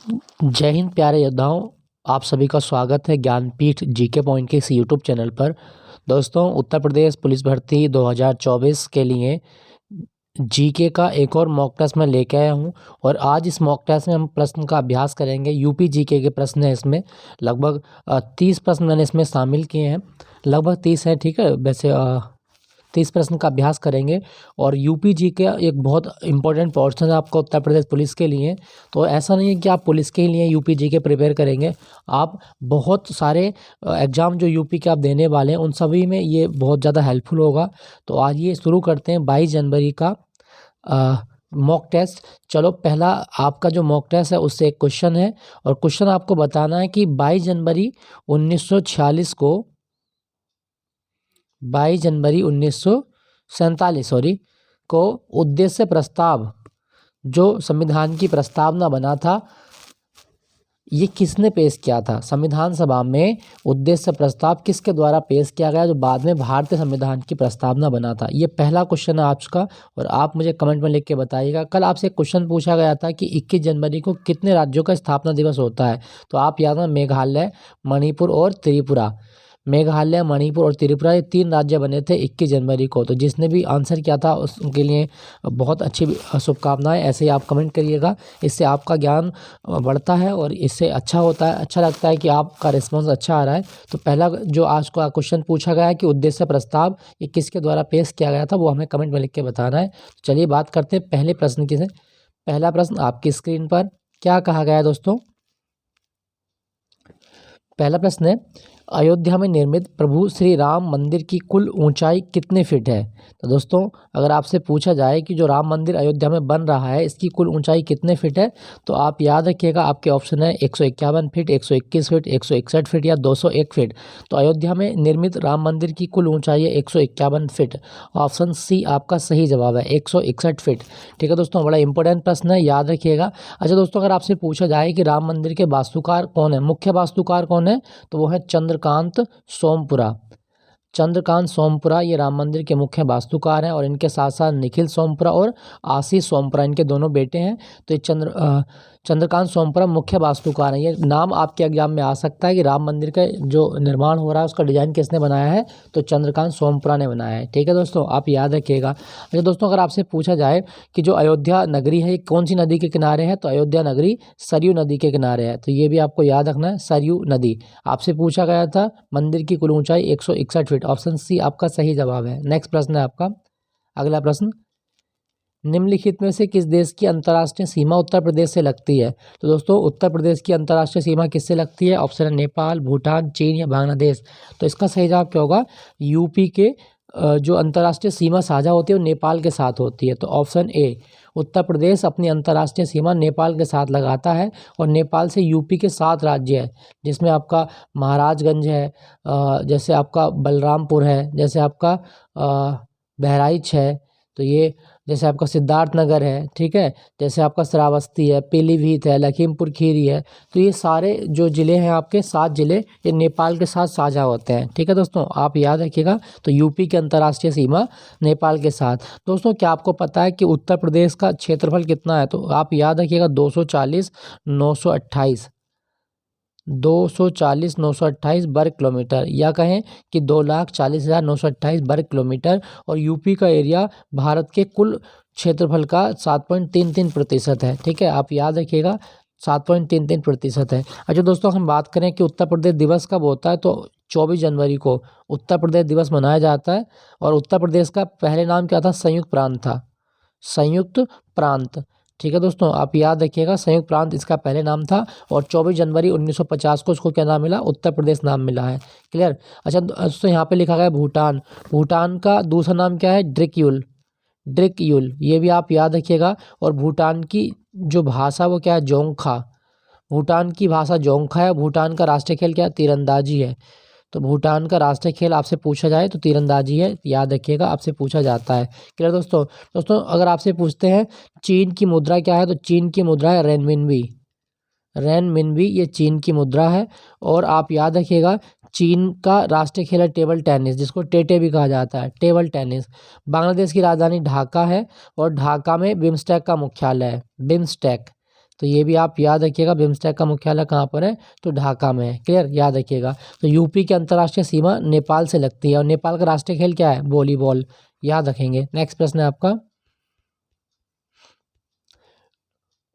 जय हिंद प्यारे योद्धाओं। आप सभी का स्वागत है ज्ञानपीठ जीके पॉइंट के इस यूट्यूब चैनल पर। दोस्तों, उत्तर प्रदेश पुलिस भर्ती 2024 के लिए जीके का एक और मॉक टेस्ट मैं लेके आया हूं और आज इस मॉक टेस्ट में हम प्रश्न का अभ्यास करेंगे। यूपी जीके के प्रश्न है इसमें। लगभग 30 प्रश्न मैंने इसमें शामिल किए हैं। लगभग 30 है, ठीक है। वैसे 30 प्रश्न का अभ्यास करेंगे और यूपी जी का एक बहुत इंपॉर्टेंट पोर्शन है आपका उत्तर प्रदेश पुलिस के लिए। तो ऐसा नहीं है कि आप पुलिस के लिए यूपी जी के प्रिपेयर करेंगे, आप बहुत सारे एग्ज़ाम जो यूपी के आप देने वाले हैं उन सभी में ये बहुत ज़्यादा हेल्पफुल होगा। तो आज ये शुरू करते हैं 22 जनवरी का मॉक टेस्ट। चलो, पहला आपका जो मॉक टेस्ट है उससे एक क्वेश्चन है और क्वेश्चन आपको बताना है कि 22 जनवरी 1946 को 22 जनवरी 1947 को उद्देश्य प्रस्ताव, जो संविधान की प्रस्तावना बना था, ये किसने पेश किया था? संविधान सभा में उद्देश्य प्रस्ताव किसके द्वारा पेश किया गया, जो बाद में भारतीय संविधान की प्रस्तावना बना था? ये पहला क्वेश्चन है आपका और आप मुझे कमेंट में लिख के बताइएगा। कल आपसे एक क्वेश्चन पूछा गया था कि 21 जनवरी को कितने राज्यों का स्थापना दिवस होता है? तो आप याद रखना, मेघालय, मणिपुर और त्रिपुरा। मेघालय, मणिपुर और त्रिपुरा ये 3 राज्य बने थे 21 जनवरी को। तो जिसने भी आंसर किया था उसके लिए बहुत अच्छी शुभकामनाएं। ऐसे ही आप कमेंट करिएगा, इससे आपका ज्ञान बढ़ता है और इससे अच्छा होता है, अच्छा लगता है कि आपका रिस्पॉन्स अच्छा आ रहा है। तो पहला जो आज का क्वेश्चन पूछा गया है कि उद्देश्य प्रस्ताव ये किसके द्वारा पेश किया गया था, वो हमें कमेंट में लिख के बताना है। तो चलिए बात करते हैं पहले प्रश्न की से। पहला प्रश्न आपकी स्क्रीन पर क्या कहा गया है दोस्तों? पहला प्रश्न है, अयोध्या में निर्मित प्रभु श्री राम मंदिर की कुल ऊंचाई कितने फीट है? तो दोस्तों, अगर आपसे पूछा जाए कि जो राम मंदिर अयोध्या में बन रहा है इसकी कुल ऊंचाई कितने फीट है, तो आप याद रखिएगा आपके ऑप्शन है 151 फीट, 121 फीट, 161 फीट या 201 फीट। तो अयोध्या में निर्मित राम मंदिर की कुल ऊंचाई है 151 फीट। ऑप्शन सी आपका सही जवाब है, 161 फीट। ठीक है दोस्तों, बड़ा इंपॉर्टेंट प्रश्न है, याद रखिएगा। अच्छा दोस्तों, अगर आपसे पूछा जाए कि राम मंदिर के वास्तुकार कौन है, मुख्य वास्तुकार कौन है, तो वो है चंद्रकांत सोमपुरा। चंद्रकांत सोमपुरा ये राम मंदिर के मुख्य वास्तुकार हैं और इनके साथ साथ निखिल सोमपुरा और आशीष सोमपुरा इनके दोनों बेटे हैं। तो ये चंद्रकांत सोमपुरा मुख्य वास्तुकार हैं। ये नाम आपके एग्जाम में आ सकता है कि राम मंदिर का जो निर्माण हो रहा है उसका डिजाइन किसने बनाया है, तो चंद्रकांत सोमपुरा ने बनाया है। ठीक है दोस्तों, आप याद रखिएगा। अच्छा दोस्तों, अगर आपसे पूछा जाए कि जो अयोध्या नगरी है ये कौन सी नदी के किनारे है, तो अयोध्या नगरी सरयू नदी के किनारे है। तो ये भी आपको याद रखना है, सरयू नदी। आपसे पूछा गया था मंदिर की कुल ऊंचाई 161 फीट। ऑप्शन सी आपका सही जवाब है। नेक्स्ट प्रश्न है आपका, अगला प्रश्न, निम्नलिखित में से किस देश की अंतर्राष्ट्रीय सीमा उत्तर प्रदेश से लगती है? तो दोस्तों, उत्तर प्रदेश की अंतर्राष्ट्रीय सीमा किससे लगती है? ऑप्शन है नेपाल, भूटान, चीन या बांग्लादेश। तो इसका सही जवाब क्या होगा? यूपी के जो अंतर्राष्ट्रीय सीमा साझा होती है वो नेपाल के साथ होती है। तो ऑप्शन ए, उत्तर प्रदेश अपनी अंतर्राष्ट्रीय सीमा नेपाल के साथ लगाता है और नेपाल से यूपी के 7 राज्य है, जिसमें आपका महाराजगंज है, जैसे आपका बलरामपुर है, जैसे आपका बहराइच है, तो ये जैसे आपका सिद्धार्थनगर है, ठीक है, जैसे आपका श्रावस्ती है, पीलीभीत है, लखीमपुर खीरी है। तो ये सारे जो ज़िले हैं आपके 7 ज़िले ये नेपाल के साथ साझा होते हैं। ठीक है दोस्तों, आप याद रखिएगा। तो यूपी की अंतर्राष्ट्रीय सीमा नेपाल के साथ। दोस्तों, क्या आपको पता है कि उत्तर प्रदेश का क्षेत्रफल कितना है? तो आप याद रखिएगा 240 928 240 928 वर्ग किलोमीटर, या कहें कि 2,40,928 वर्ग किलोमीटर। और यूपी का एरिया भारत के कुल क्षेत्रफल का 7.33% है। ठीक है, आप याद रखिएगा 7.33% है। अच्छा दोस्तों, हम बात करें कि उत्तर प्रदेश दिवस कब होता है, तो 24 जनवरी को उत्तर प्रदेश दिवस मनाया जाता है। और उत्तर प्रदेश का पहले नाम क्या था? संयुक्त प्रांत था, संयुक्त प्रांत। ठीक है दोस्तों, आप याद रखिएगा संयुक्त प्रांत इसका पहले नाम था। और 24 जनवरी 1950 को इसको क्या नाम मिला? उत्तर प्रदेश नाम मिला है। क्लियर? अच्छा दोस्तों, यहाँ पे लिखा गया है भूटान। भूटान का दूसरा नाम क्या है? ड्रिक्यूल। ड्रिक्यूल, ये भी आप याद रखिएगा। और भूटान की जो भाषा वो क्या है? जोंगखा। भूटान की भाषा जोंगखा है। भूटान का राष्ट्रीय खेल क्या है? तीरंदाजी है। तो भूटान का राष्ट्रीय खेल आपसे पूछा जाए तो तीरंदाजी है, याद रखिएगा, आपसे पूछा जाता है। क्लियर दोस्तों? दोस्तों, अगर आपसे पूछते हैं चीन की मुद्रा क्या है, तो चीन की मुद्रा है रेनमिनबी। रेनमिनबी ये चीन की मुद्रा है। और आप याद रखिएगा चीन का राष्ट्रीय खेल है टेबल टेनिस, जिसको टेटे भी कहा जाता है, टेबल टेनिस। बांग्लादेश की राजधानी ढाका है और ढाका में बिम्स्टेक का मुख्यालय है, बिम्स्टेक। तो ये भी आप याद रखिएगा। बिम्स्टेक का मुख्यालय कहाँ पर है? तो ढाका में है। क्लियर, याद रखिएगा। तो यूपी की अंतर्राष्ट्रीय सीमा नेपाल से लगती है और नेपाल का राष्ट्रीय खेल क्या है? वॉलीबॉल। याद रखेंगे। नेक्स्ट प्रश्न है आपका,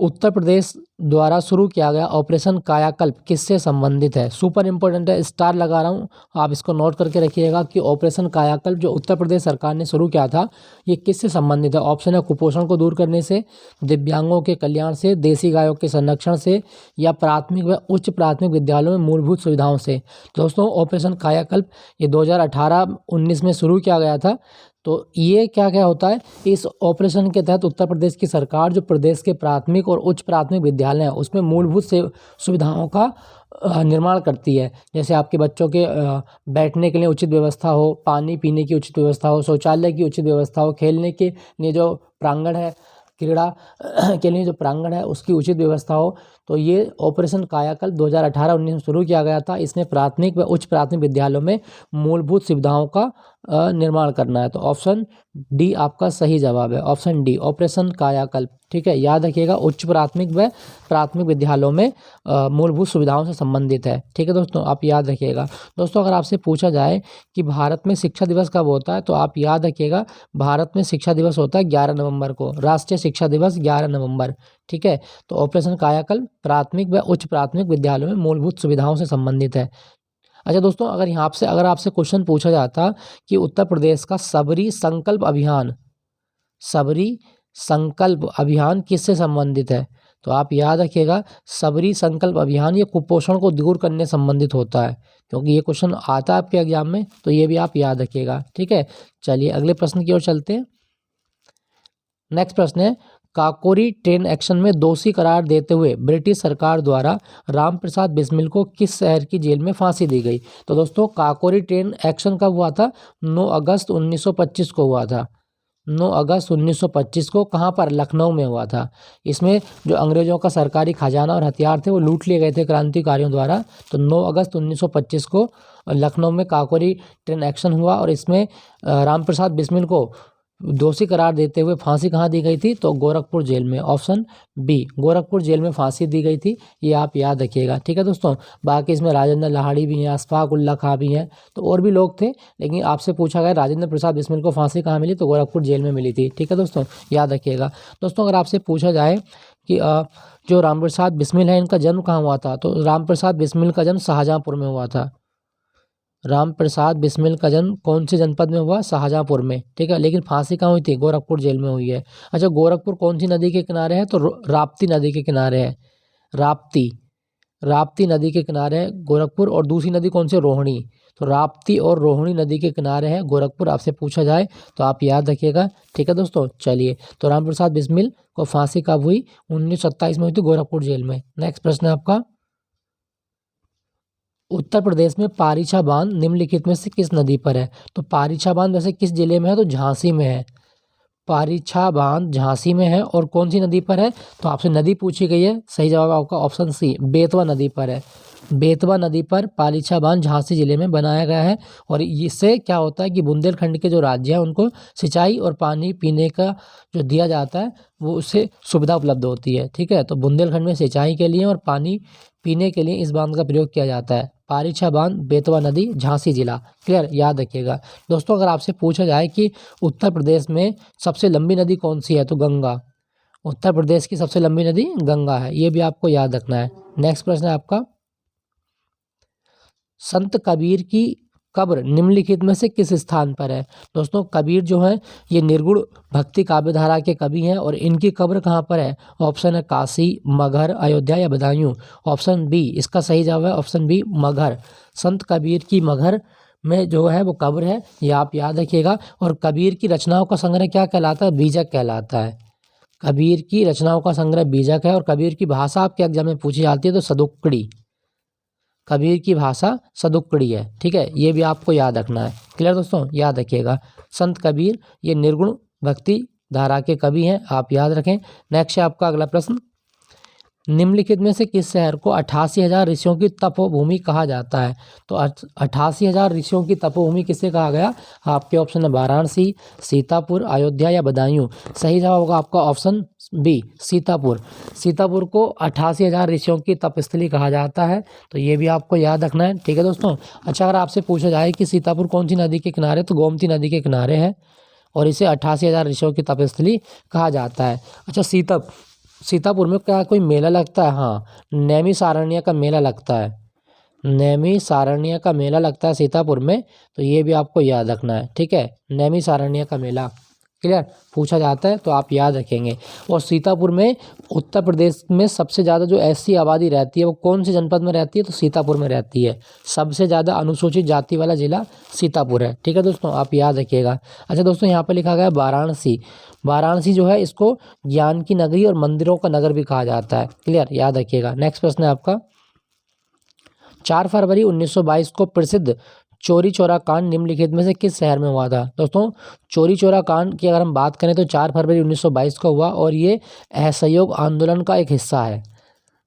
उत्तर प्रदेश द्वारा शुरू किया गया ऑपरेशन कायाकल्प किससे संबंधित है? सुपर इंपॉर्टेंट है, स्टार लगा रहा हूँ, आप इसको नोट करके रखिएगा कि ऑपरेशन कायाकल्प जो उत्तर प्रदेश सरकार ने शुरू किया था ये किससे संबंधित है? ऑप्शन है कुपोषण को दूर करने से, दिव्यांगों के कल्याण से, देसी गायों के संरक्षण से, या प्राथमिक व उच्च प्राथमिक विद्यालयों में मूलभूत सुविधाओं से। दोस्तों ऑपरेशन कायाकल्प ये 2018-19 में शुरू किया गया था। तो ये क्या क्या होता है, इस ऑपरेशन के तहत उत्तर प्रदेश की सरकार जो प्रदेश के प्राथमिक और उच्च प्राथमिक विद्यालय हैं उसमें मूलभूत से सुविधाओं का निर्माण करती है। जैसे आपके बच्चों के बैठने के लिए उचित व्यवस्था हो, पानी पीने की उचित व्यवस्था हो, शौचालय की उचित व्यवस्था हो, खेलने के लिए जो प्रांगण है, क्रीड़ा के लिए जो प्रांगण है उसकी उचित व्यवस्था हो। तो ये ऑपरेशन कायाकल्प 2018-19 में शुरू किया गया था। इसमें प्राथमिक व उच्च प्राथमिक विद्यालयों में मूलभूत सुविधाओं का निर्माण करना है। तो ऑप्शन डी आपका सही जवाब है, ऑप्शन डी ऑपरेशन कायाकल्प। ठीक है, याद रखिएगा, उच्च प्राथमिक व प्राथमिक विद्यालयों में मूलभूत सुविधाओं से संबंधित है। ठीक है दोस्तों, आप याद रखिएगा। दोस्तों अगर आपसे पूछा जाए कि भारत में शिक्षा दिवस कब होता है, तो आप याद रखिएगा भारत में शिक्षा दिवस होता है 11 नवंबर को, राष्ट्रीय शिक्षा दिवस 11 नवंबर। ठीक है, तो ऑपरेशन कायाकल्प प्राथमिक व उच्च प्राथमिक विद्यालयों में मूलभूत सुविधाओं से संबंधित है। अच्छा दोस्तों, अगर आपसे क्वेश्चन पूछा जाता कि उत्तर प्रदेश का सबरी संकल्प अभियान किससे संबंधित है, तो आप याद रखिएगा सबरी संकल्प अभियान ये कुपोषण को दूर करने संबंधित होता है, क्योंकि ये क्वेश्चन आता है आपके एग्जाम में, तो ये भी आप याद रखिएगा। ठीक है, चलिए अगले प्रश्न की ओर चलते हैं। नेक्स्ट प्रश्न है, काकोरी ट्रेन एक्शन में दोषी करार देते हुए ब्रिटिश सरकार द्वारा रामप्रसाद बिस्मिल को किस शहर की जेल में फांसी दी गई? तो दोस्तों काकोरी ट्रेन एक्शन कब हुआ था? 9 अगस्त 1925 को हुआ था। 9 अगस्त 1925 को कहाँ पर? लखनऊ में हुआ था। इसमें जो अंग्रेजों का सरकारी खजाना और हथियार थे वो लूट लिए गए थे क्रांतिकारियों द्वारा। तो 9 अगस्त 1925 को लखनऊ में काकोरी ट्रेन एक्शन हुआ और इसमें रामप्रसाद बिस्मिल को दोषी करार देते हुए फांसी कहाँ दी गई थी? तो गोरखपुर जेल में। ऑप्शन बी गोरखपुर जेल में फांसी दी गई थी, ये आप याद रखिएगा। ठीक है दोस्तों, बाकी इसमें राजेंद्र लाहिड़ी भी हैं, अशफाक उल्ला खां भी हैं, तो और भी लोग थे, लेकिन आपसे पूछा गया राजेंद्र प्रसाद बिस्मिल को फांसी कहाँ मिली, तो गोरखपुर जेल में मिली थी। ठीक है दोस्तों, याद रखिएगा। दोस्तों अगर आपसे पूछा जाए कि जो रामप्रसाद बिस्मिल है इनका जन्म कहाँ हुआ था, तो रामप्रसाद बिस्मिल का जन्म शाहजहाँपुर में हुआ था। रामप्रसाद बिस्मिल का जन्म कौन से जनपद में हुआ? शाहजहाँपुर में। ठीक है, लेकिन फांसी कहाँ हुई थी? गोरखपुर जेल में हुई है। अच्छा, गोरखपुर कौन सी नदी के किनारे है? तो राप्ती नदी के किनारे है। राप्ती नदी के किनारे है गोरखपुर। और दूसरी नदी कौन सी? रोहिणी। तो राप्ती और रोहिणी नदी के किनारे है गोरखपुर, आपसे पूछा जाए तो आप याद रखिएगा। ठीक है दोस्तों, चलिए, तो रामप्रसाद बिस्मिल को फांसी कब हुई? 1927 में हुई थी गोरखपुर जेल में। नेक्स्ट प्रश्न है आपका, उत्तर प्रदेश में पारीछा बांध निम्नलिखित में से किस नदी पर है? तो पारीछा बांध वैसे किस जिले में है? तो झांसी में है। पारीछा बांध झांसी में है। और कौन सी नदी पर है? तो आपसे नदी पूछी गई है, सही जवाब आपका ऑप्शन सी बेतवा नदी पर है। बेतवा नदी पर पालीछा बांध झांसी जिले में बनाया गया है। और इससे क्या होता है कि बुंदेलखंड के जो राज्य हैं उनको सिंचाई और पानी पीने का जो दिया जाता है वो उससे सुविधा उपलब्ध होती है। ठीक है, तो बुंदेलखंड में सिंचाई के लिए और पानी पीने के लिए इस बांध का प्रयोग किया जाता है। पारीछा बांध, बेतवा नदी, झांसी जिला। क्लियर, याद रखिएगा। दोस्तों अगर आपसे पूछा जाए कि उत्तर प्रदेश में सबसे लंबी नदी कौन सी है, तो गंगा। उत्तर प्रदेश की सबसे लंबी नदी गंगा है, ये भी आपको याद रखना है। नेक्स्ट प्रश्न है आपका, संत कबीर की कब्र निम्नलिखित में से किस स्थान पर है? दोस्तों कबीर जो है ये निर्गुण भक्ति काव्य धारा के कवि हैं और इनकी कब्र कहाँ पर है? ऑप्शन है काशी, मगहर, अयोध्या या बदायूं। ऑप्शन बी इसका सही जवाब है, ऑप्शन बी मगहर। संत कबीर की मगहर में जो है वो कब्र है, ये आप याद रखिएगा। और कबीर की रचनाओं का संग्रह क्या कहलाता है? बीजक कहलाता है। कबीर की रचनाओं का संग्रह बीजक है। और कबीर की भाषा आपके एग्जाम में पूछी जाती है तो सदुक्कड़ी। कबीर की भाषा सदुक्कड़ी है। ठीक है, ये भी आपको याद रखना है। क्लियर दोस्तों, याद रखिएगा। संत कबीर ये निर्गुण भक्ति धारा के कवि हैं, आप याद रखें। नेक्स्ट है आपका अगला प्रश्न, निम्नलिखित में से किस शहर को 88,000 ऋषियों की तपोभूमि कहा जाता है? तो 88,000 ऋषियों की तपोभूमि किसे कहा गया? आपके ऑप्शन है वाराणसी, सीतापुर, अयोध्या या बदायूं। सही जवाब होगा आपका ऑप्शन बी, सीतापुर। सीतापुर को 88,000 ऋषियों की तपस्थली कहा जाता है, तो ये भी आपको याद रखना है। ठीक है दोस्तों। अच्छा, अगर आपसे पूछा जाए कि सीतापुर कौन सी नदी के किनारे, तो गोमती नदी के किनारे है और इसे 88,000 ऋषियों की तपस्थली कहा जाता है। अच्छा, सीतापुर में क्या कोई मेला लगता है? हाँ, नैमिषारण्य का मेला लगता है। नैमिषारण्य का मेला लगता है सीतापुर में, तो ये भी आपको याद रखना है। ठीक है, नैमिषारण्य का मेला क्लियर पूछा जाता है तो आप याद रखेंगे। और सीतापुर में उत्तर प्रदेश में सबसे ज़्यादा जो ऐसी आबादी रहती है वो कौन से जनपद में रहती है? तो सीतापुर में रहती है। सबसे ज़्यादा अनुसूचित जाति वाला जिला सीतापुर है। ठीक है दोस्तों, आप याद रखिएगा। अच्छा दोस्तों, यहाँ पर लिखा गया वाराणसी। वाराणसी जो है इसको ज्ञान की नगरी और मंदिरों का नगर भी कहा जाता है। क्लियर, याद रखिएगा। नेक्स्ट प्रश्न है आपका, 4 फरवरी 1922 को प्रसिद्ध चौरी चौरा कांड निम्नलिखित में से किस शहर में हुआ था? दोस्तों, चौरी चौरा कांड की अगर हम बात करें तो 4 फरवरी 1922 को हुआ और ये असहयोग आंदोलन का एक हिस्सा है।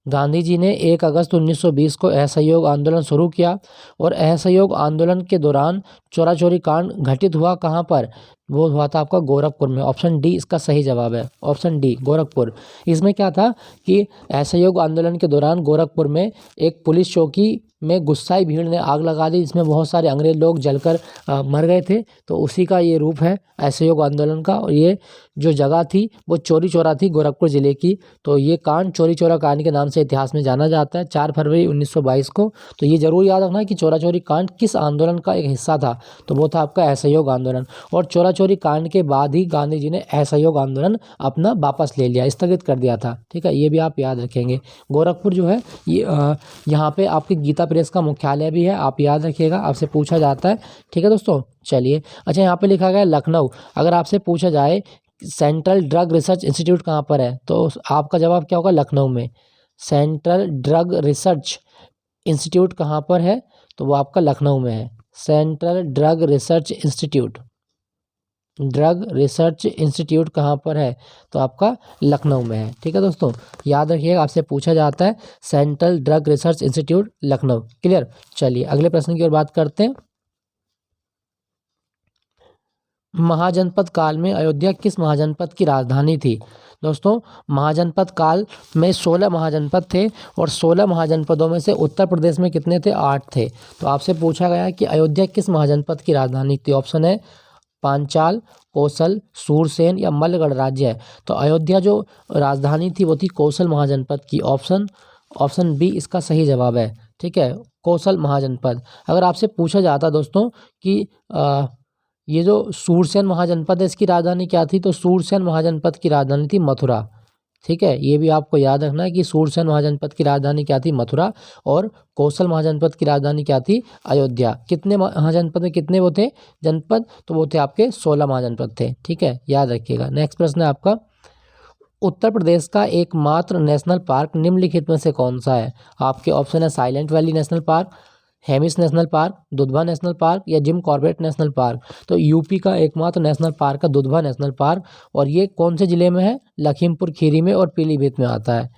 गांधी जी ने 1 अगस्त 1920 को असहयोग आंदोलन शुरू किया और असहयोग आंदोलन के दौरान चौरा चौरी कांड घटित हुआ कहाँ पर? वो हुआ था आपका गोरखपुर में। ऑप्शन डी इसका सही जवाब है, ऑप्शन डी गोरखपुर। इसमें क्या था कि असहयोग आंदोलन के दौरान गोरखपुर में एक पुलिस चौकी में गुस्साई भीड़ ने आग लगा दी, जिसमें बहुत सारे अंग्रेज लोग जलकर मर गए थे। तो उसी का ये रूप है असहयोग आंदोलन का, और ये जो जगह थी वो चौरी चौरा थी गोरखपुर ज़िले की। तो ये कांड चौरी चौरा कांड के नाम से इतिहास में जाना जाता है, 4 फरवरी 1922 को। तो ये जरूर याद रखना कि चौरा चौरी कांड किस आंदोलन का एक हिस्सा था, तो वो था आपका असहयोग आंदोलन। और चौरा चौरी कांड के बाद ही गांधी जी ने असहयोग आंदोलन अपना वापस ले लिया, स्थगित कर दिया था। ठीक है, ये भी आप याद रखेंगे। गोरखपुर जो है ये यहाँ पे आपकी गीता प्रेस का मुख्यालय भी है, आप याद रखिएगा, आपसे पूछा जाता है। ठीक है दोस्तों, चलिए। अच्छा, यहाँ पे लिखा गया लखनऊ। अगर आपसे पूछा जाए सेंट्रल ड्रग रिसर्च इंस्टीट्यूट कहाँ पर है, तो आपका जवाब क्या होगा? लखनऊ में। सेंट्रल ड्रग रिसर्च इंस्टीट्यूट कहाँ पर है? तो वो आपका लखनऊ में है। सेंट्रल ड्रग रिसर्च इंस्टीट्यूट कहाँ पर है? तो आपका लखनऊ में है। ठीक है दोस्तों, याद रखिएगा, आपसे पूछा जाता है central drug research institute Lucknow. Clear. चलिए अगले प्रश्न की ओर बात करते हैं। महाजनपद काल में अयोध्या किस महाजनपद की राजधानी थी? दोस्तों, महाजनपद काल में 16 महाजनपद थे और 16 महाजनपदों में से उत्तर प्रदेश में कितने थे? 8 थे। तो आपसे पूछा गया कि अयोध्या किस महाजनपद की राजधानी थी? ऑप्शन है पांचाल, कौशल, सूरसेन या मल्लगढ़ राज्य है। तो अयोध्या जो राजधानी थी वो थी कौशल महाजनपद की। ऑप्शन बी इसका सही जवाब है। ठीक है, कौशल महाजनपद। अगर आपसे पूछा जाता दोस्तों कि ये जो सूरसेन महाजनपद है इसकी राजधानी क्या थी, तो सूरसेन महाजनपद की राजधानी थी मथुरा। ठीक है, ये भी आपको याद रखना है कि सूरसेन महाजनपद की राजधानी क्या थी? मथुरा। और कौशल महाजनपद की राजधानी क्या थी? अयोध्या। कितने महाजनपद में कितने वो थे जनपद? तो वो थे आपके 16 महाजनपद थे। ठीक है, याद रखिएगा। नेक्स्ट प्रश्न है आपका, उत्तर प्रदेश का एकमात्र नेशनल पार्क निम्नलिखित में से कौन सा है? आपके ऑप्शन है silent valley national park, Hemis national park, Dudhwa national park या जिम कॉर्बेट नेशनल पार्क। तो यूपी का एकमात्र नेशनल पार्क है दुधवा नेशनल पार्क, और ये कौन से ज़िले में है? लखीमपुर खीरी में और पीलीभीत में आता है।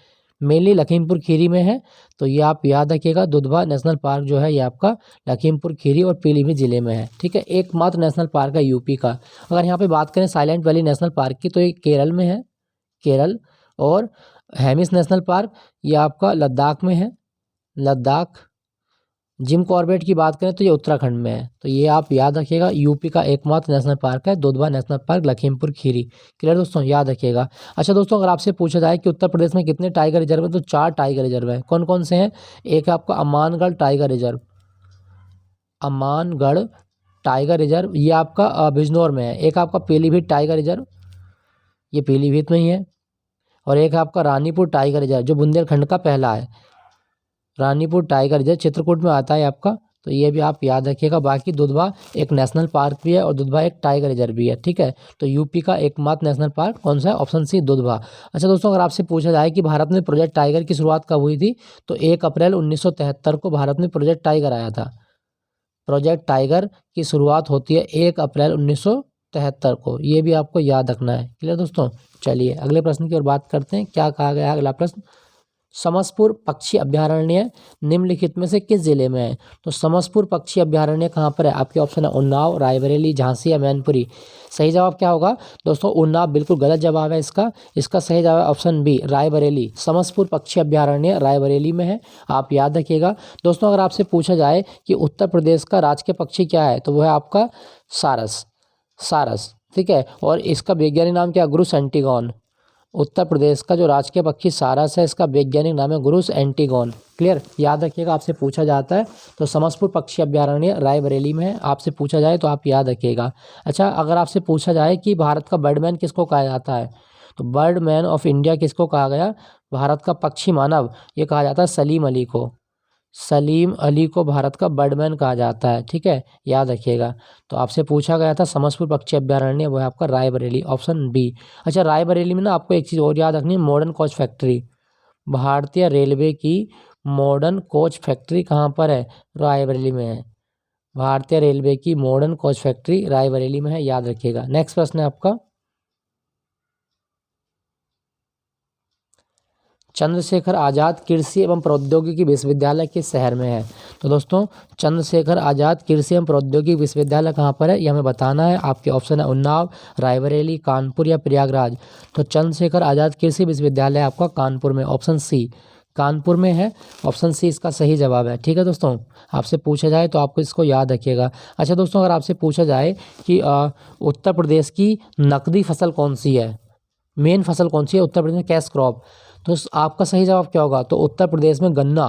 मेनली लखीमपुर खीरी में है, तो ये आप याद रखिएगा। दुधवा नेशनल पार्क जो है ये आपका लखीमपुर खीरी और पीलीभीत ज़िले में है। ठीक है, एकमात्र नेशनल पार्क है यूपी का। अगर यहाँ पे बात करें साइलेंट वैली नेशनल पार्क की, तो ये केरल में है, केरल। और हेमिस नेशनल पार्क ये आपका लद्दाख में है, लद्दाख। जिम कॉर्बेट की बात करें तो ये उत्तराखंड में है। तो ये आप याद रखिएगा, यूपी का एकमात्र नेशनल पार्क है Dudhwa national park, Lakhimpur Kheri. Clear दोस्तों, याद रखिएगा। अच्छा दोस्तों, अगर आपसे पूछा जाए कि उत्तर प्रदेश में कितने टाइगर रिजर्व हैं, तो 4 टाइगर रिजर्व हैं। कौन कौन से हैं? एक है आपका Amangarh tiger reserve, Amangarh tiger reserve, ये आपका बिजनौर में है। एक आपका पीलीभीत टाइगर रिजर्व, ये पीलीभीत में ही है। और एक है आपका रानीपुर टाइगर रिजर्व जो बुंदेलखंड का पहला है। रानीपुर टाइगर रिजर्व चित्रकूट में आता है आपका, तो ये भी आप याद रखिएगा। बाकी दुधवा एक नेशनल पार्क भी है और दुधवा एक टाइगर रिजर्व भी है। ठीक है, तो यूपी का एकमात्र नेशनल पार्क कौन सा है? Option C Dudhwa. अच्छा दोस्तों, अगर आपसे पूछा जाए कि भारत में प्रोजेक्ट टाइगर की शुरुआत कब हुई थी, तो 1 अप्रैल 1973 को भारत में प्रोजेक्ट टाइगर आया था। प्रोजेक्ट टाइगर की शुरुआत होती है 1 अप्रैल 1973 को, ये भी आपको याद रखना है। क्लियर दोस्तों, चलिए अगले प्रश्न की ओर बात करते हैं। क्या कहा गया है अगला प्रश्न, समसपुर पक्षी अभ्यारण्य निम्नलिखित में से किस जिले में है? तो समसपुर पक्षी अभ्यारण्य कहाँ पर है? आपके ऑप्शन है उन्नाव, रायबरेली, झांसी या मैनपुरी। सही जवाब क्या होगा दोस्तों? उन्नाव बिल्कुल गलत जवाब है इसका सही जवाब ऑप्शन बी रायबरेली। समसपुर पक्षी अभ्यारण्य रायबरेली में है, आप याद रखिएगा। दोस्तों अगर आपसे पूछा जाए कि उत्तर प्रदेश का राजकीय पक्षी क्या है, तो वो है आपका सारस, ठीक है। और इसका वैज्ञानिक नाम क्या है? Guru's antigone. उत्तर प्रदेश का जो राजकीय पक्षी सारस है, इसका वैज्ञानिक नाम है गुरुस एंटीगोन। क्लियर, याद रखिएगा, आपसे पूछा जाता है। तो समसपुर पक्षी अभ्यारण्य रायबरेली में है, आपसे पूछा जाए तो आप याद रखिएगा। अच्छा, अगर आपसे पूछा जाए कि भारत का बर्डमैन किसको कहा जाता है, तो बर्डमैन ऑफ इंडिया किसको कहा गया? भारत का पक्षी मानव, ये कहा जाता है सलीम अली को। सलीम अली को भारत का बर्डमैन कहा जाता है, ठीक है, याद रखिएगा। तो आपसे पूछा गया था समसपुर पक्षी अभ्यारण्य, वो है आपका रायबरेली, ऑप्शन बी। अच्छा, रायबरेली में ना आपको एक चीज़ और याद रखनी है, मॉडर्न कोच फैक्ट्री। भारतीय रेलवे की मॉडर्न कोच फैक्ट्री कहाँ पर है? रायबरेली में है। भारतीय रेलवे की मॉडर्न कोच फैक्ट्री रायबरेली में है, याद रखिएगा। नेक्स्ट प्रश्न है आपका, चंद्रशेखर आज़ाद कृषि एवं प्रौद्योगिकी विश्वविद्यालय किस शहर में है? तो दोस्तों चंद्रशेखर आज़ाद कृषि एवं प्रौद्योगिकी विश्वविद्यालय कहाँ पर है, ये हमें बताना है। आपके ऑप्शन है उन्नाव, रायबरेली, कानपुर या प्रयागराज। तो चंद्रशेखर आज़ाद कृषि विश्वविद्यालय आपका कानपुर में, ऑप्शन सी, कानपुर में है, ऑप्शन सी इसका सही जवाब है। ठीक है दोस्तों, आपसे पूछा जाए तो आपको इसको याद रखिएगा। अच्छा दोस्तों, अगर आपसे पूछा जाए कि उत्तर प्रदेश की नकदी फसल कौन सी है, मेन फसल कौन सी है उत्तर प्रदेश में, कैश क्रॉप, तो आपका सही जवाब क्या होगा? तो उत्तर प्रदेश में गन्ना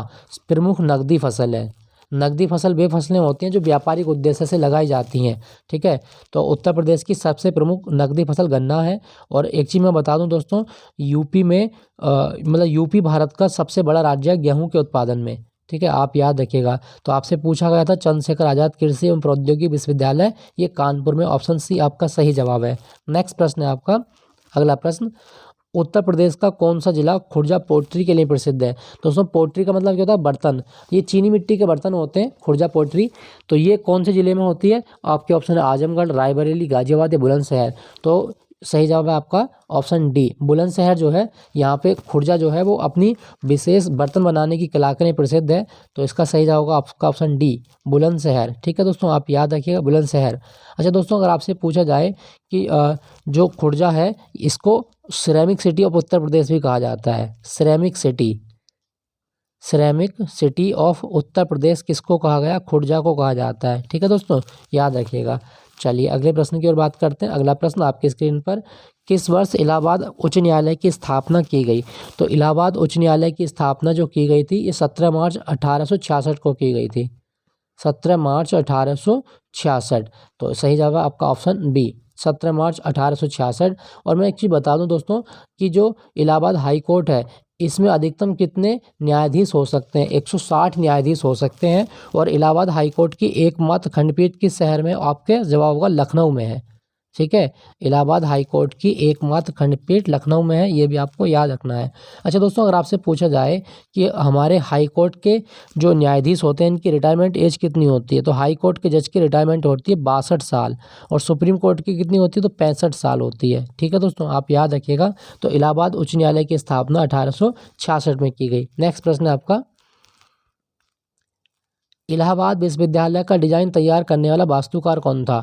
प्रमुख नकदी फसल है। नकदी फसल वे फसलें होती हैं जो व्यापारिक उद्देश्य से लगाई जाती हैं, ठीक है। तो उत्तर प्रदेश की सबसे प्रमुख नकदी फसल गन्ना है। और एक चीज़ मैं बता दूं दोस्तों, यूपी में मतलब यूपी भारत का सबसे बड़ा राज्य है गेहूं के उत्पादन में, ठीक है, आप याद रखिएगा। तो आपसे पूछा गया था चंद्रशेखर आज़ाद कृषि एवं प्रौद्योगिकी विश्वविद्यालय, ये कानपुर में, ऑप्शन सी आपका सही जवाब है। नेक्स्ट प्रश्न है आपका, अगला प्रश्न, उत्तर प्रदेश का कौन सा जिला खुर्जा पोट्री के लिए प्रसिद्ध है? दोस्तों पोट्री का मतलब क्या होता है? बर्तन। ये चीनी मिट्टी के बर्तन होते हैं खुर्जा पोट्री। तो ये कौन से जिले में होती है? आपके ऑप्शन है आजमगढ़, रायबरेली, गाजियाबाद या बुलंदशहर। तो सही जवाब है आपका ऑप्शन डी, बुलंदशहर जो है, यहाँ पे खुर्जा जो है वो अपनी विशेष बर्तन बनाने की कला के लिए प्रसिद्ध है। तो इसका सही जवाब होगा आपका ऑप्शन डी, बुलंदशहर। ठीक है दोस्तों, आप याद रखिएगा बुलंदशहर। अच्छा दोस्तों, अगर आपसे पूछा जाए कि जो खुर्जा है इसको ceramic city of Uttar Pradesh भी कहा जाता है। Ceramic city of Uttar Pradesh किसको कहा गया? खुर्जा को कहा जाता है। ठीक है दोस्तों, याद रखिएगा। चलिए अगले प्रश्न की ओर बात करते हैं। अगला प्रश्न आपकी स्क्रीन पर, किस वर्ष इलाहाबाद उच्च न्यायालय की स्थापना की गई? तो इलाहाबाद उच्च न्यायालय की स्थापना जो की गई थी, ये 17 मार्च 1866 को की गई थी। 17 मार्च 1866। तो सही जवाब है आपका ऑप्शन बी, 17 मार्च 1866। और मैं एक चीज़ बता दूं दोस्तों कि जो इलाहाबाद हाई कोर्ट है, इसमें अधिकतम कितने न्यायाधीश हो सकते हैं? 160 न्यायाधीश हो सकते हैं। और इलाहाबाद हाई कोर्ट की एकमात्र खंडपीठ किस शहर में? आपके जवाब होगा लखनऊ में है, ठीक है। इलाहाबाद हाई कोर्ट की एकमात्र खंडपीठ लखनऊ में है, ये भी आपको याद रखना है। अच्छा दोस्तों, अगर आपसे पूछा जाए कि हमारे हाई कोर्ट के जो न्यायाधीश होते हैं इनकी रिटायरमेंट एज कितनी होती है, तो हाई कोर्ट के जज की रिटायरमेंट होती है 62 साल। और सुप्रीम कोर्ट की कितनी होती है? तो 65 साल होती है। ठीक है दोस्तों, आप याद रखिएगा। तो इलाहाबाद उच्च न्यायालय की स्थापना 1866 में की गई। नेक्स्ट प्रश्न है आपका, इलाहाबाद विश्वविद्यालय का डिजाइन तैयार करने वाला वास्तुकार कौन था?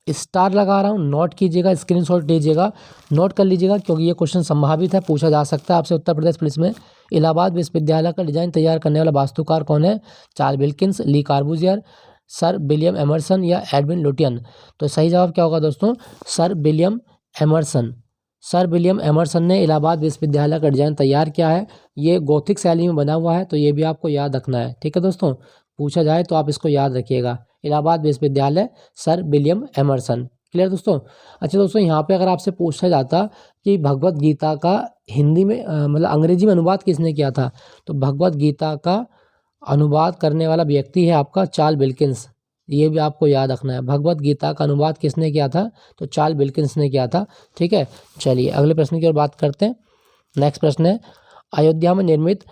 स्टार लगा रहा हूँ, नोट कीजिएगा, स्क्रीनशॉट लीजिएगा, नोट कर लीजिएगा, क्योंकि ये क्वेश्चन संभावित है, पूछा जा सकता है आपसे उत्तर प्रदेश पुलिस में। इलाहाबाद विश्वविद्यालय का डिजाइन तैयार करने वाला वास्तुकार कौन है? चार्ल्स विल्किंस, ली कार्बूजियर, सर विलियम एमर्सन या एडविन लुटियन। तो सही जवाब क्या होगा दोस्तों? Sir William Emerson. Sir William Emerson ने इलाहाबाद विश्वविद्यालय का डिजाइन तैयार किया है। ये गोथिक शैली में बना हुआ है, तो ये भी आपको याद रखना है। ठीक है दोस्तों, पूछा जाए तो आप इसको याद रखिएगा, इलाहाबाद विश्वविद्यालय, सर विलियम एमर्सन। क्लियर दोस्तों? अच्छा दोस्तों, यहाँ पे अगर आपसे पूछा जाता कि भगवत गीता का हिंदी में मतलब अंग्रेजी में अनुवाद किसने किया था, तो भगवत गीता का अनुवाद करने वाला व्यक्ति है आपका चार्ल्स विल्किंस। ये भी आपको याद रखना है, भगवत गीता का अनुवाद किसने किया था? तो चार्ल्स विल्किंस ने किया था। ठीक है, चलिए अगले प्रश्न की ओर बात करते हैं। नेक्स्ट प्रश्न है, अयोध्या में निर्मित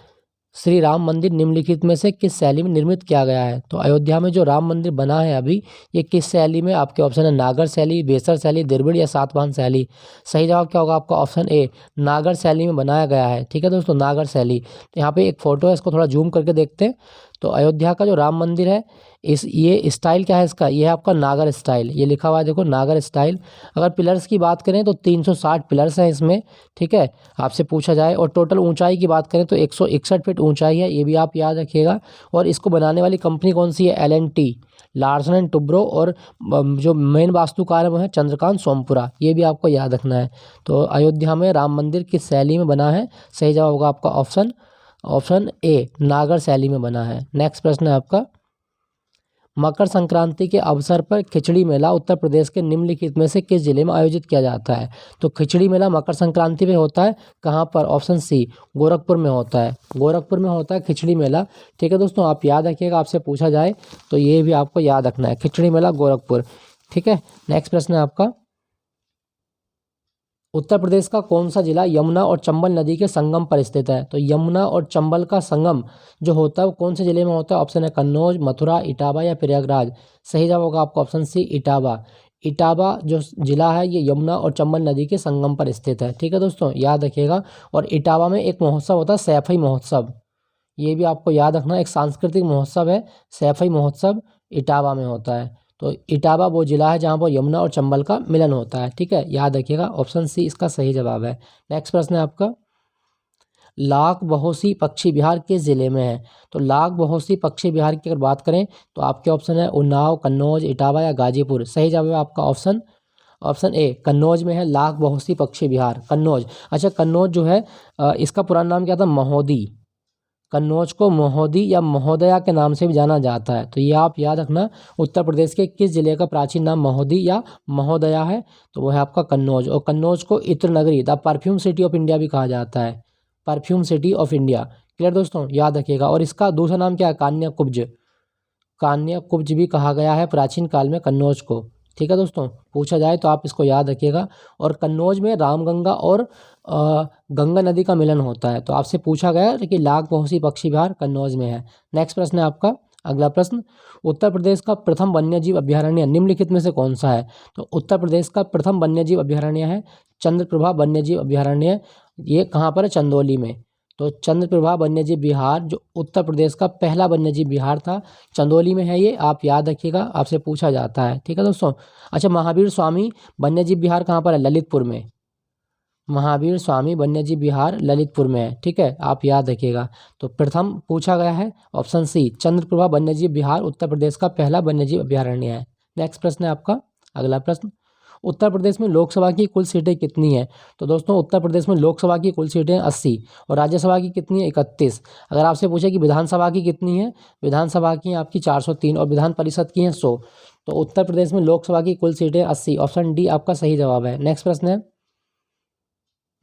श्री राम मंदिर निम्नलिखित में से किस शैली में निर्मित किया गया है? तो अयोध्या में जो राम मंदिर बना है अभी, ये किस शैली में? आपके ऑप्शन है नागर शैली, बेसर शैली, द्रविड़ या सातवाहन शैली। सही जवाब क्या होगा आपका? ऑप्शन ए, नागर शैली में बनाया गया है। ठीक है दोस्तों, नागर शैली। तो यहाँ पे एक फोटो है, इसको थोड़ा जूम करके देखते हैं। तो अयोध्या का जो राम मंदिर है, ये स्टाइल क्या है इसका? ये है आपका नागर स्टाइल। ये लिखा हुआ है देखो, नागर स्टाइल। अगर पिलर्स की बात करें तो 360 पिलर्स हैं इसमें। ठीक है, आपसे पूछा जाए। और टोटल ऊंचाई की बात करें तो 161 फीट ऊंचाई है, ये भी आप याद रखिएगा। और इसको बनाने वाली कंपनी कौन सी है? L&T, Larsen and Toubro. और जो मेन वास्तुकार है वो है चंद्रकांत सोमपुरा, ये भी आपको याद रखना है। तो अयोध्या में राम मंदिर किस शैली में बना है? सही जवाब होगा आपका ऑप्शन ए, नागर शैली में बना है। नेक्स्ट प्रश्न है आपका, मकर संक्रांति के अवसर पर खिचड़ी मेला उत्तर प्रदेश के निम्नलिखित में से किस जिले में आयोजित किया जाता है? तो खिचड़ी मेला मकर संक्रांति में होता है, कहाँ पर? ऑप्शन सी, गोरखपुर में होता है। गोरखपुर में होता है खिचड़ी मेला। ठीक है दोस्तों, आप याद रखिएगा, आपसे पूछा जाए तो ये भी आपको याद रखना है, खिचड़ी मेला गोरखपुर। ठीक है, नेक्स्ट प्रश्न है आपका, उत्तर प्रदेश का कौन सा जिला यमुना और चंबल नदी के संगम पर स्थित है? तो यमुना और चंबल का संगम जो होता है वो कौन से जिले में होता है? ऑप्शन है कन्नौज, मथुरा, इटावा या प्रयागराज। सही जवाब होगा आपका ऑप्शन सी, इटावा। इटावा जो जिला है ये यमुना और चंबल नदी के संगम पर स्थित है। ठीक है दोस्तों, याद रखिएगा। और इटावा में एक महोत्सव होता है, सैफई महोत्सव, ये भी आपको याद रखना। एक सांस्कृतिक महोत्सव है, सैफई महोत्सव इटावा में होता है। तो इटावा वो जिला है जहाँ पर यमुना और चंबल का मिलन होता है। ठीक है, याद रखिएगा, ऑप्शन सी इसका सही जवाब है। नेक्स्ट प्रश्न है आपका, लाख बहोसी पक्षी विहार किस जिले में है? तो लाख बहोसी पक्षी विहार की अगर बात करें तो आपके ऑप्शन है उन्नाव, कन्नौज, इटावा या गाजीपुर। सही जवाब है आपका ऑप्शन ए, कन्नौज में है लाख बहोसी पक्षी विहार, कन्नौज। अच्छा, कन्नौज जो है इसका पुराना नाम क्या था? महोदी। कन्नौज को महोदी या महोदया के नाम से भी जाना जाता है, तो ये आप याद रखना। उत्तर प्रदेश के किस जिले का प्राचीन नाम महोदी या महोदया है? तो वो है आपका कन्नौज। और कन्नौज को इत्र नगरी, the perfume city of India भी कहा जाता है, perfume city of India. Clear दोस्तों, याद रखिएगा। और इसका दूसरा नाम क्या है? कान्याकुब्ज। कान्याकुब्ज भी कहा गया है प्राचीन काल में कन्नौज को। ठीक है दोस्तों, पूछा जाए तो आप इसको याद रखिएगा। और कन्नौज में रामगंगा और गंगा नदी का मिलन होता है। तो आपसे पूछा गया है कि लाख बहोसी पक्षी विहार कन्नौज में है। नेक्स्ट प्रश्न है आपका, अगला प्रश्न, उत्तर प्रदेश का प्रथम वन्यजीव अभयारण्य निम्नलिखित में से कौन सा है? तो उत्तर प्रदेश का प्रथम वन्यजीव अभयारण्य है चंद्रप्रभा वन्यजीव अभयारण्य। ये कहाँ पर है? चंदौली में। तो चंद्रप्रभा वन्यजीव विहार जो उत्तर प्रदेश का पहला वन्यजीव विहार था, चंदौली में है ये, आप याद रखिएगा, आपसे पूछा जाता है। ठीक है दोस्तों। अच्छा, महावीर स्वामी वन्यजीव विहार कहाँ पर है? ललितपुर में। महावीर स्वामी वन्यजीव विहार ललितपुर में है। ठीक है, आप याद रखिएगा। तो प्रथम पूछा गया है ऑप्शन सी, चंद्रप्रभा वन्यजीव विहार उत्तर प्रदेश का पहला वन्यजीव अभयारण्य है। नेक्स्ट प्रश्न है आपका, अगला प्रश्न, उत्तर प्रदेश में लोकसभा की कुल सीटें कितनी हैं? तो दोस्तों, उत्तर प्रदेश में लोकसभा की कुल सीटें 80 और राज्यसभा की कितनी है? 31। अगर आपसे पूछे कि विधानसभा की कितनी है? विधानसभा की आपकी 403 और विधान परिषद की हैं 100। तो उत्तर प्रदेश में लोकसभा की कुल सीटें 80, ऑप्शन डी आपका सही जवाब है। नेक्स्ट प्रश्न है,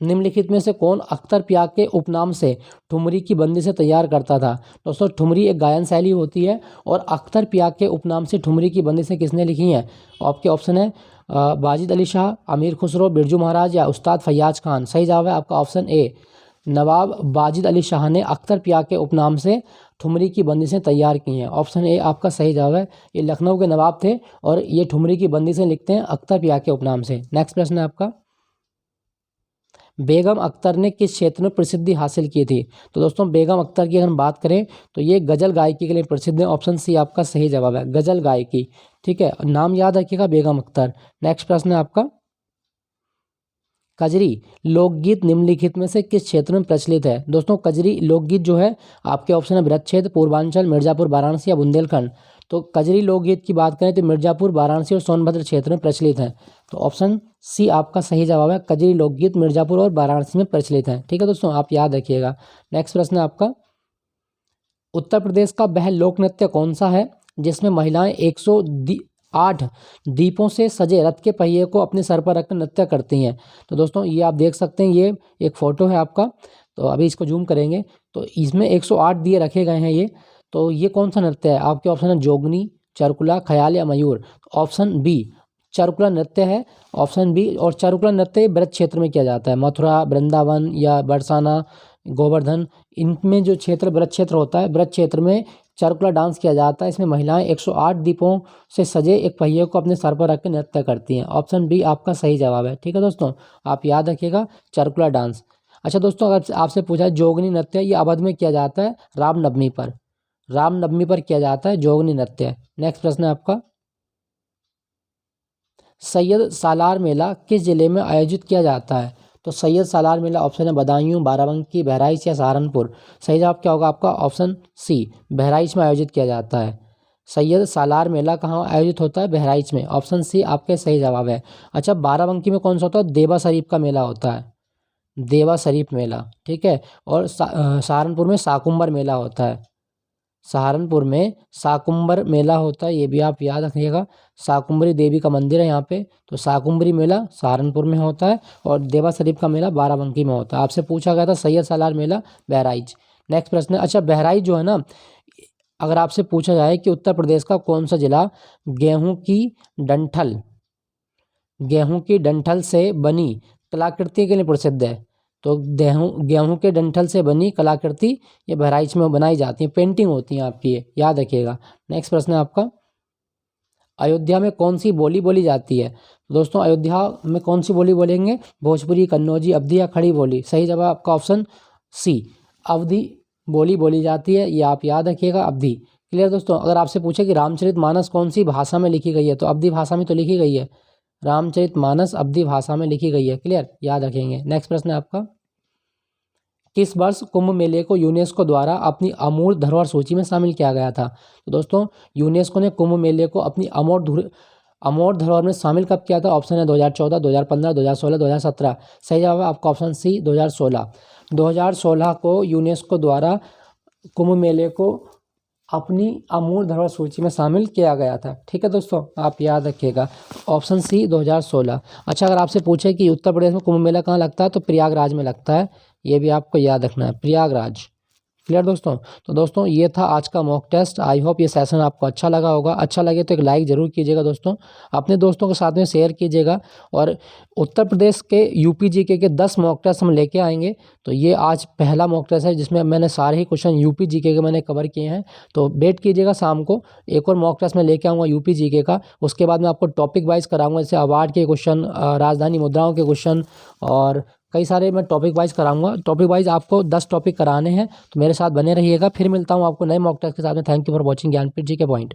निम्नलिखित में से कौन अख्तर प्याग के उपनाम से ठुमरी की बंदी से तैयार करता था? दोस्तों, ठुमरी एक गायन शैली होती है और अख्तर प्याग के उपनाम से ठुमरी की बंदी से किसने लिखी है? आपके ऑप्शन है वाजिद अली शाह, अमीर खुसरो, बिरजू महाराज या उस्ताद फैयाज खान। सही जवाब है आपका ऑप्शन ए, नवाब वाजिद अली शाह ने अख्तर प्याग के उपनाम से ठुमरी की बंदी से तैयार की हैं। ऑप्शन ए आपका सही जवाब है। ये लखनऊ के नवाब थे और ये ठुमरी की बंदी से लिखते हैं अख्तर प्याग के उपनाम से। नेक्स्ट प्रश्न है आपका, बेगम अख्तर ने किस क्षेत्र में प्रसिद्धि हासिल की थी? तो दोस्तों, बेगम अख्तर की अगर हम बात करें तो ये गज़ल गायकी के लिए प्रसिद्ध है। ऑप्शन सी आपका सही जवाब है, गज़ल गायकी। ठीक है, नाम याद रखिएगा, बेगम अख्तर। नेक्स्ट प्रश्न है आपका, कजरी लोकगीत निम्नलिखित में से किस क्षेत्र में प्रचलित है? दोस्तों, कजरी लोकगीत जो है आपके ऑप्शन है ब्रज क्षेत्र, पूर्वांचल, मिर्जापुर, वाराणसी या बुंदेलखंड। तो कजरी लोकगीत की बात करें तो मिर्जापुर, वाराणसी और सोनभद्र क्षेत्र में प्रचलित है। तो ऑप्शन सी आपका सही जवाब है, कजरी लोकगीत मिर्जापुर और वाराणसी में प्रचलित है। ठीक है दोस्तों, आप याद रखिएगा। नेक्स्ट प्रश्न है आपका, उत्तर प्रदेश का वह लोक नृत्य कौन सा है जिसमें महिलाएं 108 दीपों से सजे रथ के पहिए को अपने सर पर रखकर नृत्य करती हैं? तो दोस्तों, ये आप देख सकते हैं, ये एक फ़ोटो है आपका। तो अभी इसको जूम करेंगे तो इसमें 108 दिए रखे गए हैं ये। तो ये कौन सा नृत्य है? आपके ऑप्शन है जोगनी, चरकुला, ख्याल या मयूर। ऑप्शन बी चरकुला नृत्य है, ऑप्शन बी। और चरकुला नृत्य ब्रज क्षेत्र में किया जाता है, मथुरा, वृंदावन या बरसाना गोवर्धन, इनमें जो क्षेत्र व्रत क्षेत्र होता है, व्रत क्षेत्र में सर्कुलर डांस किया जाता है। इसमें महिलाएं 108 दीपों से सजे एक पहिए को अपने सर पर रख के नृत्य करती हैं। ऑप्शन बी आपका सही जवाब है। ठीक है दोस्तों, आप याद रखिएगा सर्कुलर डांस। अच्छा दोस्तों, अगर आपसे पूछा जोगनी नृत्य, ये अवध में किया जाता है रामनवमी पर। रामनवमी पर किया जाता है जोगनी नृत्य। नेक्स्ट प्रश्न है आपका, सैयद सालार मेला किस जिले में आयोजित किया जाता है? तो सैयद सालार मेला ऑप्शन है बदायूं, बाराबंकी, बहराइच या सहारनपुर। सही जवाब क्या होगा आपका? ऑप्शन सी, बहराइच में आयोजित किया जाता है। सैयद सालार मेला कहाँ आयोजित होता है? बहराइच में। ऑप्शन सी आपके सही जवाब है। अच्छा, बाराबंकी में कौन सा होता है? देवा शरीफ का मेला होता है, देवा शरीफ मेला। ठीक है। और सहारनपुर में शाकुंभर मेला होता है। सहारनपुर में शाकुंभर मेला होता है, ये भी आप याद रखिएगा। शाकुंभरी देवी का मंदिर है यहाँ पे, तो शाकुंभरी मेला सहारनपुर में होता है और देवा शरीफ का मेला बाराबंकी में होता है। आपसे पूछा गया था सैयद सालार मेला बहराइच। नेक्स्ट प्रश्न है, अच्छा बहराइच जो है ना, अगर आपसे पूछा जाए कि उत्तर प्रदेश का कौन सा जिला गेहूं की डंठल से बनी कलाकृति के लिए प्रसिद्ध है? तो गेहूं के डंठल से बनी कलाकृति ये बहराइच में बनाई जाती है, पेंटिंग होती है आपकी, ये याद रखिएगा। नेक्स्ट प्रश्न है आपका, अयोध्या में कौन सी बोली बोली जाती है? दोस्तों अयोध्या में कौन सी बोली बोलेंगे? भोजपुरी, कन्नौजी, अवधी या खड़ी बोली। सही जवाब आपका ऑप्शन सी, अवधी बोली बोली जाती है, ये आप याद रखिएगा, अवधी। क्लियर दोस्तों, अगर आपसे पूछे कि रामचरितमानस कौन सी भाषा में लिखी गई है, तो अवधी भाषा में तो लिखी गई है। रामचरितमानस अवधी भाषा में लिखी गई है। क्लियर, याद रखेंगे। नेक्स्ट प्रश्न है आपका, किस वर्ष कुंभ मेले को यूनेस्को द्वारा अपनी अमूर्त धरोहर सूची में शामिल किया गया था? तो दोस्तों यूनेस्को ने कुंभ मेले को अपनी अमूर्त धरोहर में शामिल कब किया था? ऑप्शन है 2014, 2015, 2016, 2017। सही जवाब है आपका ऑप्शन सी 2016। 2016 को यूनेस्को द्वारा कुंभ मेले को अपनी अमूर्त धरोहर सूची में शामिल किया गया था। ठीक है दोस्तों, आप याद रखिएगा, ऑप्शन सी 2016। अच्छा, अगर आपसे पूछे कि उत्तर प्रदेश में कुंभ मेला कहाँ लगता है, तो प्रयागराज में लगता है, ये भी आपको याद रखना है, प्रयागराज। क्लियर दोस्तों, तो दोस्तों ये था आज का मॉक टेस्ट। आई होप ये सेशन आपको अच्छा लगा होगा। अच्छा लगे तो एक लाइक ज़रूर कीजिएगा दोस्तों, अपने दोस्तों के साथ में शेयर कीजिएगा। और उत्तर प्रदेश के यूपी जीके के 10 मॉक टेस्ट हम लेके आएंगे। तो ये आज पहला मॉक टेस्ट है जिसमें मैंने सारे ही क्वेश्चन यूपी जीके के मैंने कवर किए हैं। तो वेट कीजिएगा, शाम को एक और मॉक टेस्ट मैं लेके आऊँगा यूपी जीके का। उसके बाद मैं आपको टॉपिक वाइज कराऊँगा, जैसे अवार्ड के क्वेश्चन, राजधानी मुद्राओं के क्वेश्चन, और कई सारे मैं टॉपिक वाइज कराऊंगा। टॉपिक वाइज आपको 10 टॉपिक कराने हैं, तो मेरे साथ बने रहिएगा। फिर मिलता हूं आपको नए मॉक टेस्ट के साथ में। Thank you for watching Gyanpeeth ji के पॉइंट।